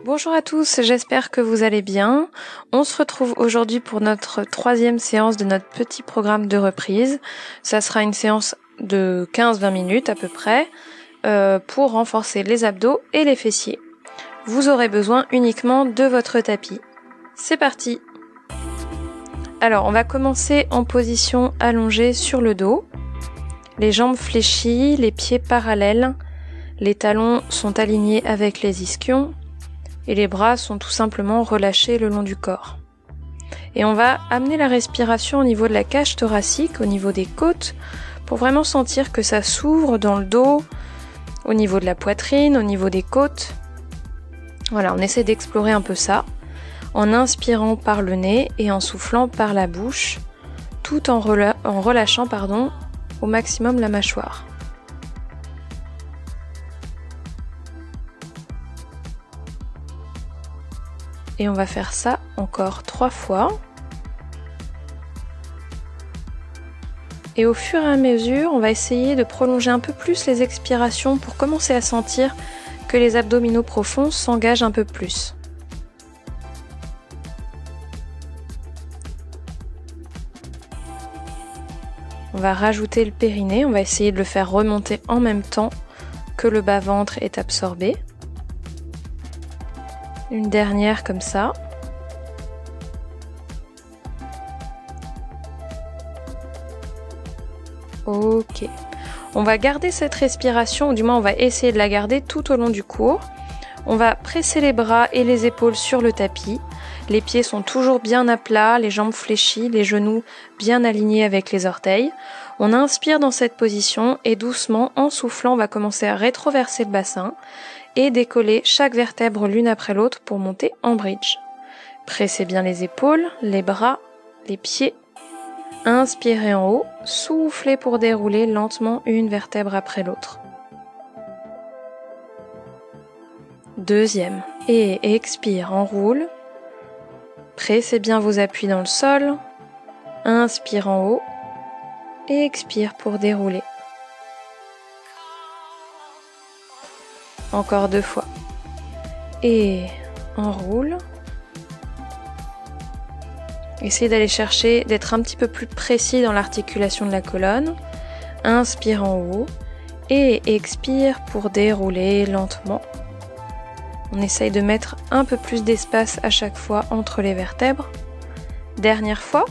Bonjour à tous, j'espère que vous allez bien. On se retrouve aujourd'hui pour notre 3e séance de notre petit programme de reprise. Ça sera une séance de 15-20 minutes à peu près pour renforcer les abdos et les fessiers. Vous aurez besoin uniquement de votre tapis. C'est parti! Alors, on va commencer en position allongée sur le dos. Les jambes fléchies, les pieds parallèles. Les talons sont alignés avec les ischions. Et les bras sont tout simplement relâchés le long du corps. Et on va amener la respiration au niveau de la cage thoracique, au niveau des côtes, pour vraiment sentir que ça s'ouvre dans le dos, au niveau de la poitrine, au niveau des côtes. Voilà, on essaie d'explorer un peu ça, en inspirant par le nez et en soufflant par la bouche, tout en relâchant au maximum la mâchoire. Et on va faire ça encore 3 fois. Et au fur et à mesure, on va essayer de prolonger un peu plus les expirations pour commencer à sentir que les abdominaux profonds s'engagent un peu plus. On va rajouter le périnée, on va essayer de le faire remonter en même temps que le bas-ventre est absorbé. Une dernière comme ça. Ok. On va garder cette respiration, ou du moins on va essayer de la garder tout au long du cours. On va presser les bras et les épaules sur le tapis. Les pieds sont toujours bien à plat, les jambes fléchies, les genoux bien alignés avec les orteils. On inspire dans cette position et doucement, en soufflant, on va commencer à rétroverser le bassin et décoller chaque vertèbre l'une après l'autre pour monter en bridge. Pressez bien les épaules, les bras, les pieds. Inspirez en haut, soufflez pour dérouler lentement une vertèbre après l'autre. Deuxième. Et expire, enroule. Pressez bien vos appuis dans le sol. Inspire en haut. Et expire pour dérouler. Encore 2 fois. Et enroule. Essayez d'aller chercher, d'être un petit peu plus précis dans l'articulation de la colonne. Inspire en haut. Et expire pour dérouler lentement. On essaye de mettre un peu plus d'espace à chaque fois entre les vertèbres. Dernière fois.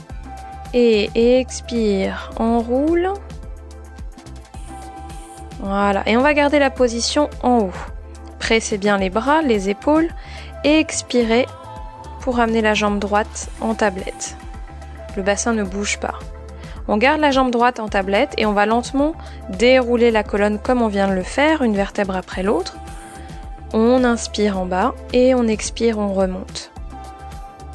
Et expire, enroule. Voilà. Et on va garder la position en haut. Pressez bien les bras, les épaules et expirez pour amener la jambe droite en tablette. Le bassin ne bouge pas. On garde la jambe droite en tablette et on va lentement dérouler la colonne comme on vient de le faire, une vertèbre après l'autre. On inspire en bas et on expire, on remonte.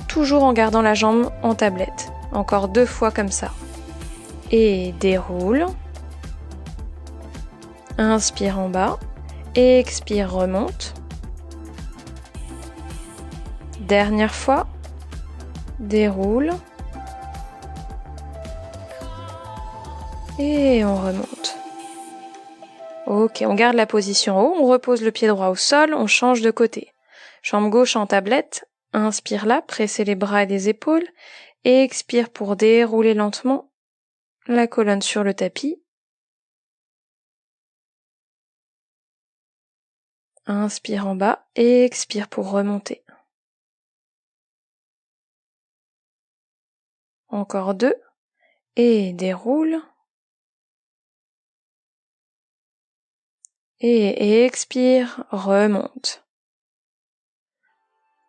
Toujours en gardant la jambe en tablette. Encore 2 fois comme ça. Et déroule. Inspire en bas. Expire, remonte. Dernière fois. Déroule. Et on remonte. Ok, on garde la position en haut, on repose le pied droit au sol, on change de côté. Jambe gauche en tablette. Inspire là, pressez les bras et les épaules. Et expire pour dérouler lentement la colonne sur le tapis. Inspire en bas et expire pour remonter. Encore 2. Et déroule. Et expire, remonte.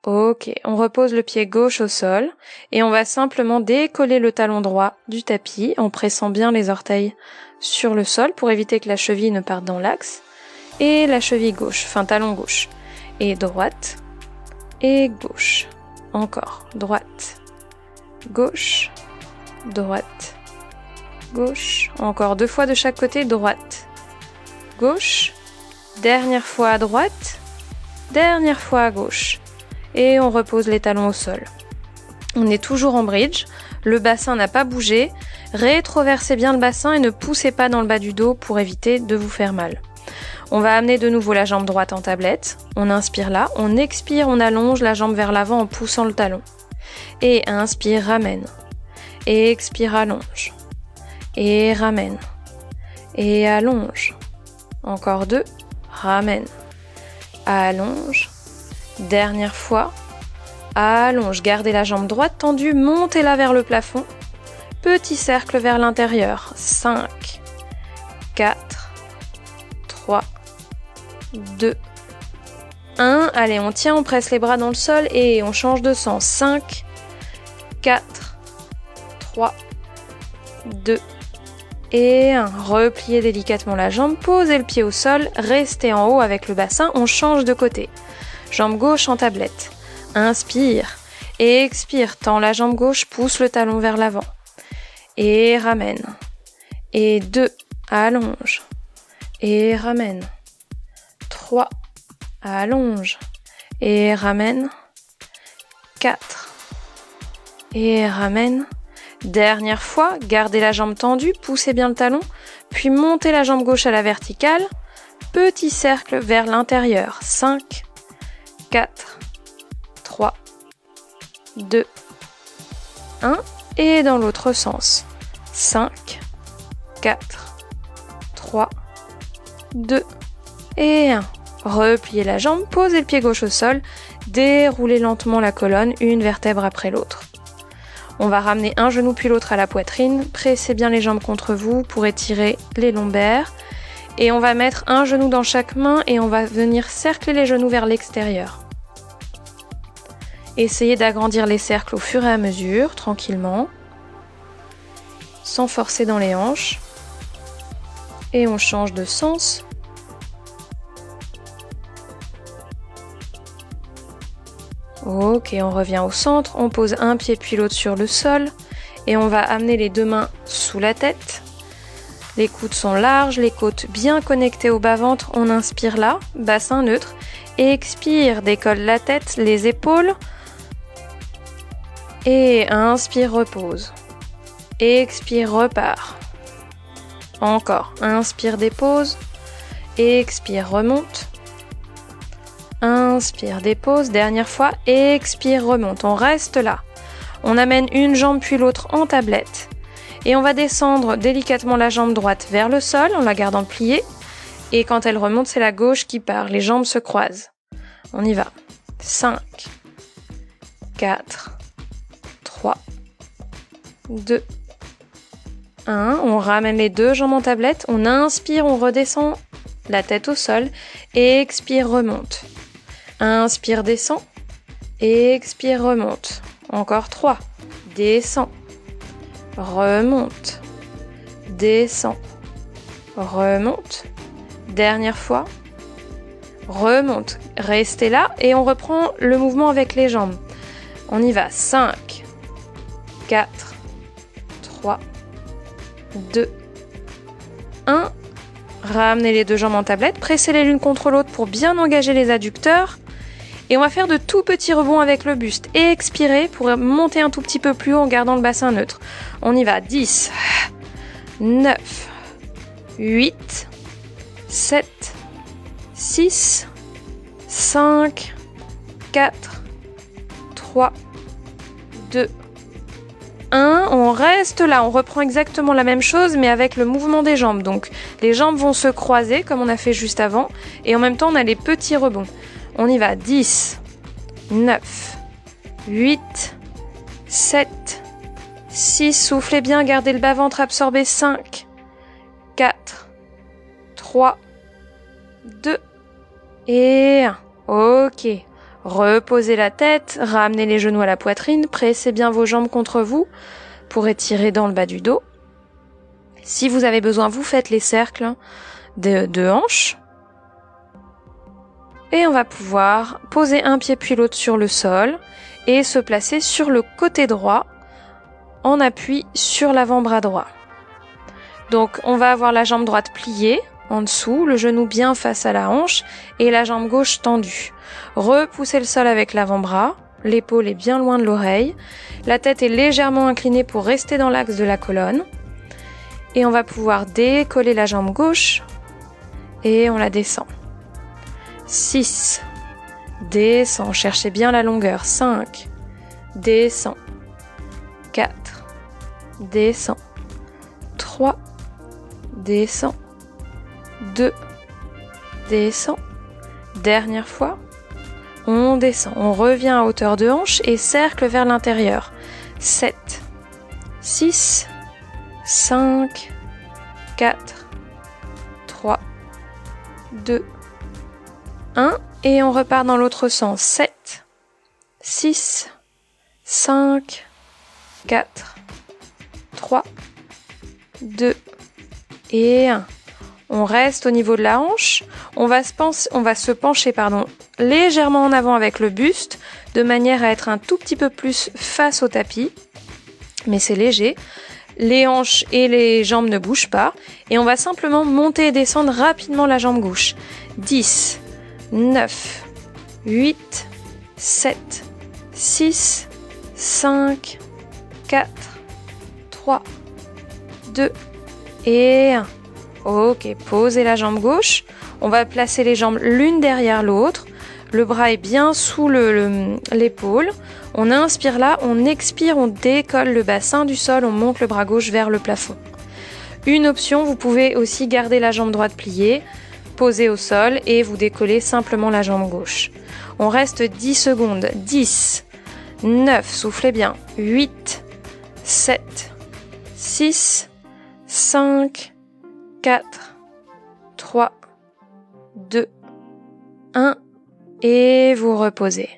Ok, on repose le pied gauche au sol et on va simplement décoller le talon droit du tapis en pressant bien les orteils sur le sol pour éviter que la cheville ne parte dans l'axe. Et la cheville gauche, enfin talon gauche. Et droite, et gauche. Encore, droite, gauche, droite, gauche. Encore 2 fois de chaque côté, droite, gauche. Dernière fois à droite, dernière fois à gauche. Et on repose les talons au sol. On est toujours en bridge, le bassin n'a pas bougé, rétroversez bien le bassin et ne poussez pas dans le bas du dos pour éviter de vous faire mal. On va amener de nouveau la jambe droite en tablette, on inspire là, on expire, on allonge la jambe vers l'avant en poussant le talon. Et inspire, ramène. Et expire, allonge. Et ramène. Et allonge. Encore 2, ramène. Allonge. Dernière fois. Allonge, gardez la jambe droite tendue, montez-la vers le plafond. Petit cercle vers l'intérieur. 5, 4, 3, 2, 1. Allez, on tient, on presse les bras dans le sol et on change de sens. 5, 4, 3, 2 et 1. Repliez délicatement la jambe, posez le pied au sol, restez en haut avec le bassin, on change de côté. Jambe gauche en tablette. Inspire et expire, tends la jambe gauche, pousse le talon vers l'avant. Et ramène. Et 2, allonge. Et ramène. 3, allonge. Et ramène. 4. Et ramène. Dernière fois, gardez la jambe tendue, poussez bien le talon, puis montez la jambe gauche à la verticale. Petit cercle vers l'intérieur. 5, 4, 3, 2, 1. Et dans l'autre sens. 5, 4, 3, 2 et 1. Repliez la jambe, posez le pied gauche au sol, déroulez lentement la colonne, une vertèbre après l'autre. On va ramener un genou puis l'autre à la poitrine, pressez bien les jambes contre vous pour étirer les lombaires. Et on va mettre un genou dans chaque main et on va venir cercler les genoux vers l'extérieur. Essayez d'agrandir les cercles au fur et à mesure, tranquillement, sans forcer dans les hanches. Et on change de sens. Ok, on revient au centre, on pose un pied puis l'autre sur le sol et on va amener les deux mains sous la tête. Les coudes sont larges, les côtes bien connectées au bas-ventre, on inspire là, bassin neutre, et expire, décolle la tête, les épaules, et inspire, repose, expire, repart, encore, inspire, dépose, expire, remonte, inspire, dépose, dernière fois, expire, remonte, on reste là, on amène une jambe puis l'autre en tablette, et on va descendre délicatement la jambe droite vers le sol en la gardant pliée. Et quand elle remonte, c'est la gauche qui part. Les jambes se croisent. On y va. 5, 4, 3, 2, 1. On ramène les deux jambes en tablette. On inspire, on redescend la tête au sol. Expire, remonte. Inspire, descend. Expire, remonte. Encore 3. Descend. Remonte, descend, remonte, dernière fois, remonte, restez là et on reprend le mouvement avec les jambes. On y va, 5, 4, 3, 2, 1, ramenez les deux jambes en tablette, pressez-les l'une contre l'autre pour bien engager les adducteurs. Et on va faire de tout petits rebonds avec le buste. Et expirez pour monter un tout petit peu plus haut en gardant le bassin neutre. On y va. 10, 9, 8, 7, 6, 5, 4, 3, 2, 1. On reste là. On reprend exactement la même chose mais avec le mouvement des jambes. Donc les jambes vont se croiser comme on a fait juste avant. Et en même temps, on a les petits rebonds. On y va, 10, 9, 8, 7, 6, soufflez bien, gardez le bas-ventre absorbé, 5, 4, 3, 2 et 1. Ok, reposez la tête, ramenez les genoux à la poitrine, pressez bien vos jambes contre vous pour étirer dans le bas du dos. Si vous avez besoin, vous faites les cercles de hanches. Et on va pouvoir poser un pied puis l'autre sur le sol et se placer sur le côté droit en appui sur l'avant-bras droit. Donc on va avoir la jambe droite pliée en dessous, le genou bien face à la hanche et la jambe gauche tendue. Repoussez le sol avec l'avant-bras, l'épaule est bien loin de l'oreille. La tête est légèrement inclinée pour rester dans l'axe de la colonne. Et on va pouvoir décoller la jambe gauche et on la descend. 6, descend, cherchez bien la longueur. 5, descend. 4, descend. 3, descend. 2, descend. Dernière fois. On descend, on revient à hauteur de hanche et cercle vers l'intérieur. 7, 6, 5, 4, 3, 2, 1. Et on repart dans l'autre sens. 7, 6, 5, 4, 3, 2 et 1. On reste au niveau de la hanche. On va se pencher légèrement en avant avec le buste, de manière à être un tout petit peu plus face au tapis. Mais c'est léger. Les hanches et les jambes ne bougent pas. Et on va simplement monter et descendre rapidement la jambe gauche. 10, 9, 8, 7, 6, 5, 4, 3, 2 et 1. Ok, posez la jambe gauche. On va placer les jambes l'une derrière l'autre. Le bras est bien sous l'épaule. On inspire là, on expire, on décolle le bassin du sol, on monte le bras gauche vers le plafond. Une option, vous pouvez aussi garder la jambe droite pliée, poser au sol et vous décollez simplement la jambe gauche. On reste 10 secondes. 10, 9, soufflez bien. 8, 7, 6, 5, 4, 3, 2, 1 et vous reposez.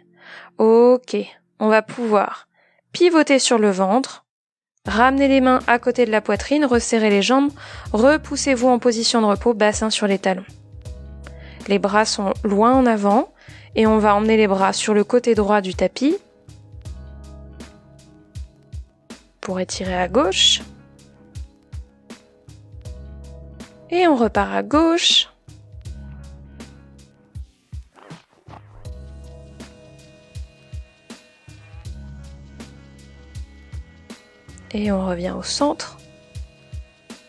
Ok, on va pouvoir pivoter sur le ventre, ramener les mains à côté de la poitrine, resserrer les jambes, repoussez-vous en position de repos, bassin sur les talons. Les bras sont loin en avant et on va emmener les bras sur le côté droit du tapis pour étirer à gauche. Et on repart à gauche. Et on revient au centre.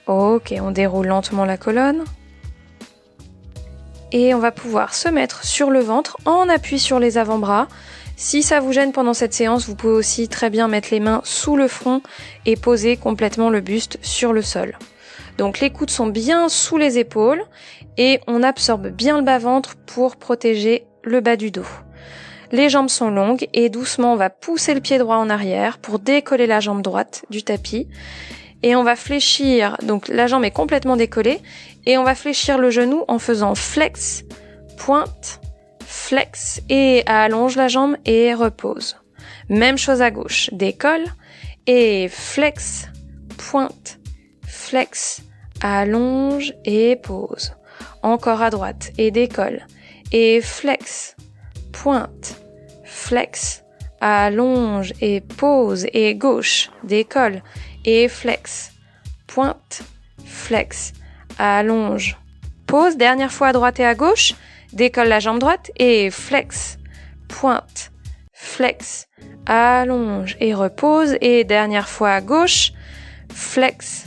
Ok, on déroule lentement la colonne. Et on va pouvoir se mettre sur le ventre en appui sur les avant-bras. Si ça vous gêne pendant cette séance, vous pouvez aussi très bien mettre les mains sous le front et poser complètement le buste sur le sol. Donc les coudes sont bien sous les épaules et on absorbe bien le bas-ventre pour protéger le bas du dos. Les jambes sont longues et doucement on va pousser le pied droit en arrière pour décoller la jambe droite du tapis. Et on va fléchir, donc la jambe est complètement décollée et on va fléchir le genou en faisant flex, pointe, flex et allonge la jambe et repose. Même chose à gauche, décolle et flex, pointe, flex, allonge et pose. Encore à droite et décolle et flex, pointe, flex, allonge et pose et gauche, décolle et flex, pointe, flex, allonge, pose. Dernière fois à droite et à gauche, décolle la jambe droite et flex, pointe, flex, allonge et repose. Et dernière fois à gauche, flex,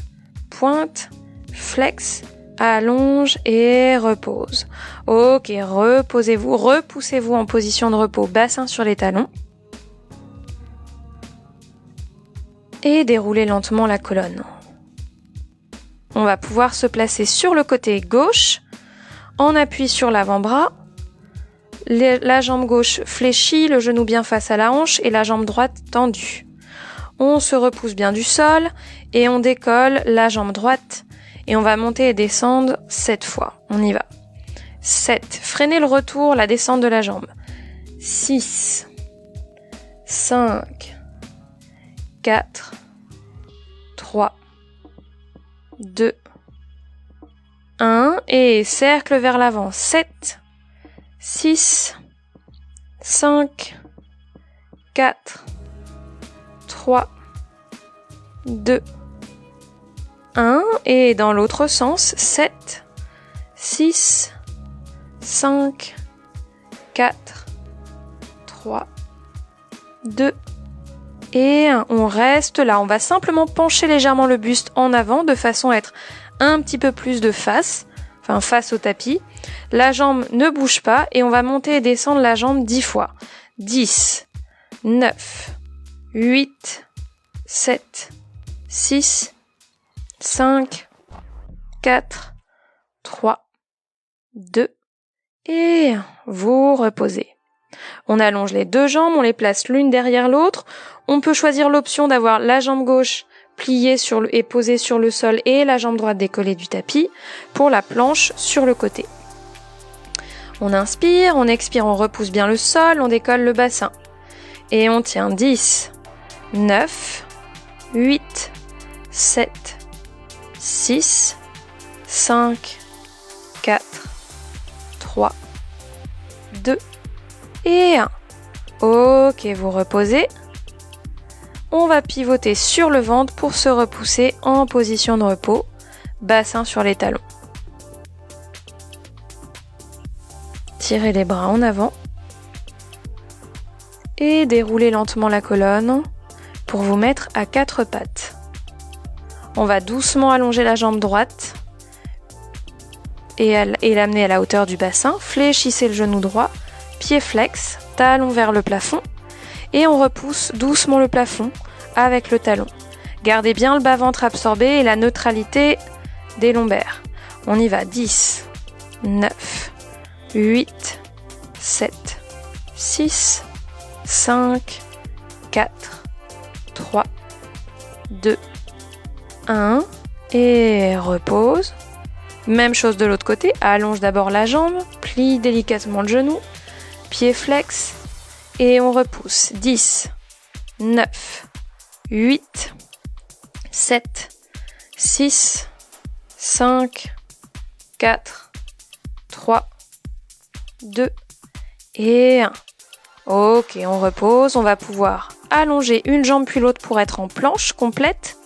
pointe, flex, allonge et repose. Ok, reposez-vous, repoussez-vous en position de repos, bassin sur les talons. Et déroulez lentement la colonne. On va pouvoir se placer sur le côté gauche, en appui sur l'avant-bras. La jambe gauche fléchie, le genou bien face à la hanche et la jambe droite tendue. On se repousse bien du sol et on décolle la jambe droite et on va monter et descendre 7 fois. On y va. 7. Freinez le retour, la descente de la jambe. 6, 5, 4, 3, 2, 1 et cercle vers l'avant. 7, 6, 5, 4, 3, 2, 1 et dans l'autre sens. 7, 6, 5, 4, 3, 2 et 1. On reste là. On va simplement pencher légèrement le buste en avant de façon à être un petit peu plus de face, enfin face au tapis. La jambe ne bouge pas et on va monter et descendre la jambe 10 fois. 10, 9, 8, 7, 6, 5, 4, 3, 2 et 1. Vous reposez. On allonge les deux jambes, on les place l'une derrière l'autre. On peut choisir l'option d'avoir la jambe gauche pliée et posée sur le sol et la jambe droite décollée du tapis pour la planche sur le côté. On inspire, on expire, on repousse bien le sol, on décolle le bassin. Et on tient 10, 9, 8, 7, 6, 5, 4, 3, 2 et 1. Ok, vous reposez. On va pivoter sur le ventre pour se repousser en position de repos, bassin sur les talons. Tirez les bras en avant et déroulez lentement la colonne pour vous mettre à 4 pattes. On va doucement allonger la jambe droite et l'amener à la hauteur du bassin. Fléchissez le genou droit, pied flex, talon vers le plafond et on repousse doucement le plafond avec le talon. Gardez bien le bas-ventre absorbé et la neutralité des lombaires. On y va. 10, 9, 8, 7, 6, 5, 4, 3, 2, 1 et repose. Même chose de l'autre côté, allonge d'abord la jambe, plie délicatement le genou, pied flex et on repousse. 10, 9, 8, 7, 6, 5, 4, 3, 2 et 1. Ok, on repose, on va pouvoir allonger une jambe puis l'autre pour être en planche complète.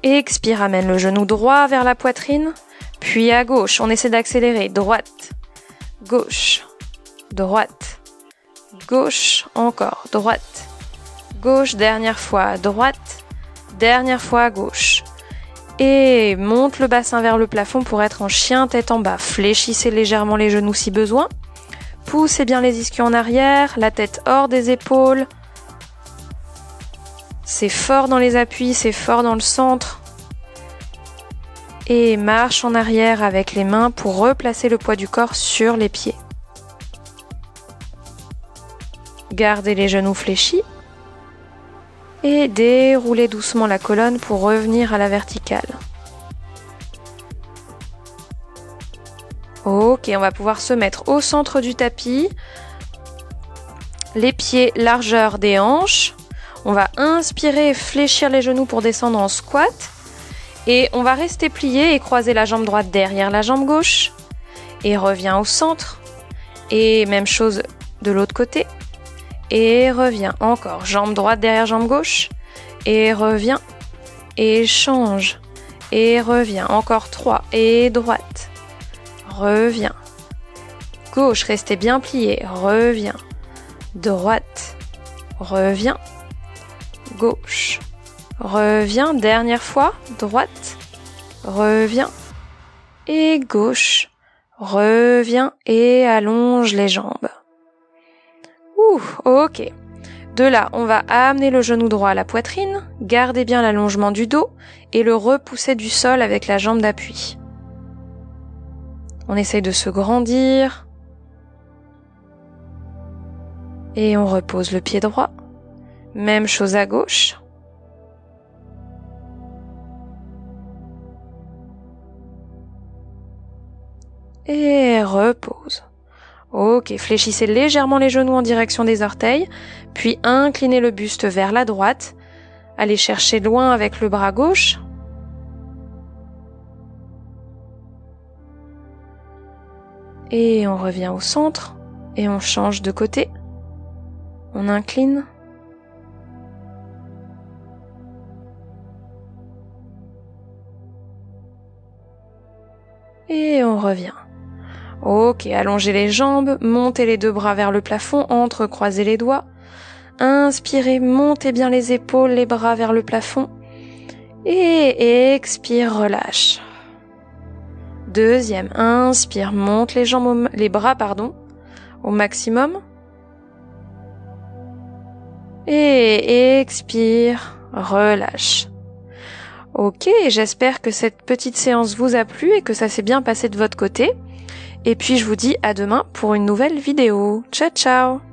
Expire, amène le genou droit vers la poitrine, puis à gauche, on essaie d'accélérer, droite, gauche, droite, gauche, encore, droite, gauche, dernière fois à droite, dernière fois à gauche. Et monte le bassin vers le plafond pour être en chien tête en bas. Fléchissez légèrement les genoux si besoin. Poussez bien les ischios en arrière, la tête hors des épaules. C'est fort dans les appuis, c'est fort dans le centre. Et marche en arrière avec les mains pour replacer le poids du corps sur les pieds. Gardez les genoux fléchis. Et déroulez doucement la colonne pour revenir à la verticale. Ok, on va pouvoir se mettre au centre du tapis. Les pieds largeur des hanches. On va inspirer et fléchir les genoux pour descendre en squat. Et on va rester plié et croiser la jambe droite derrière la jambe gauche. Et revient au centre. Et même chose de l'autre côté. Et revient encore. Jambe droite derrière jambe gauche. Et revient. Et change. Et revient. Encore 3. Et droite. Revient. Gauche, restez bien plié. Revient. Droite. Revient. Gauche. Revient. Dernière fois. Droite. Revient. Et gauche. Revient. Et allonge les jambes. Ok. De là, on va amener le genou droit à la poitrine, gardez bien l'allongement du dos et le repousser du sol avec la jambe d'appui. On essaye de se grandir. Et on repose le pied droit. Même chose à gauche. Et repose. Ok, fléchissez légèrement les genoux en direction des orteils, puis inclinez le buste vers la droite. Allez chercher loin avec le bras gauche. Et on revient au centre et on change de côté. On incline. Et on revient. Ok, allongez les jambes, montez les deux bras vers le plafond, entrecroisez les doigts. Inspirez, montez bien les épaules, les bras vers le plafond. Et expire, relâche. Deuxième, inspire, monte les jambes, les bras, au maximum. Et expire, relâche. Ok, j'espère que cette petite séance vous a plu et que ça s'est bien passé de votre côté. Et puis je vous dis à demain pour une nouvelle vidéo. Ciao ciao!